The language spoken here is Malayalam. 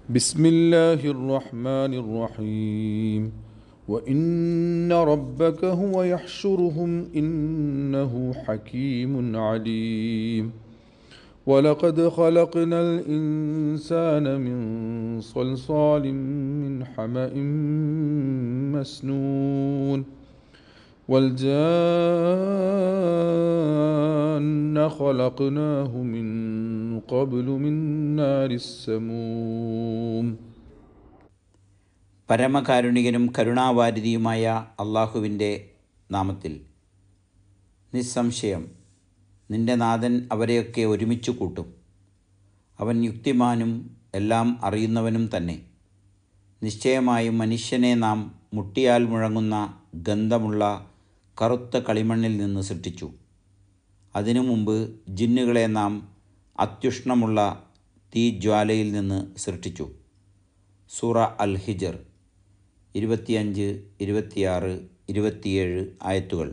بسم الله الرحمن الرحيم وإن ربك هو يحشرهم إنه حكيم عليم ولقد خلقنا الإنسان من صلصال من حمأ مسنون والجان خلقناه من قبل من نار السموم. പരമകാരുണികനും കരുണാവാരിധിയുമായ അള്ളാഹുവിൻ്റെ നാമത്തിൽ. നിസ്സംശയം നിന്റെ നാഥൻ അവരെയൊക്കെ ഒരുമിച്ച് കൂട്ടും. അവൻ യുക്തിമാനും എല്ലാം അറിയുന്നവനും തന്നെ. നിശ്ചയമായും മനുഷ്യനെ നാം മുട്ടിയാൽ മുഴങ്ങുന്ന ഗന്ധമുള്ള കറുത്ത കളിമണ്ണിൽ നിന്ന് സൃഷ്ടിച്ചു. അതിനു മുമ്പ് ജിന്നുകളെ നാം അത്യുഷ്ണമുള്ള തീജ്വാലയിൽ നിന്ന് സൃഷ്ടിച്ചു. സൂറ അൽ ഹിജർ 25, 26, 27 ആയത്തുകൾ.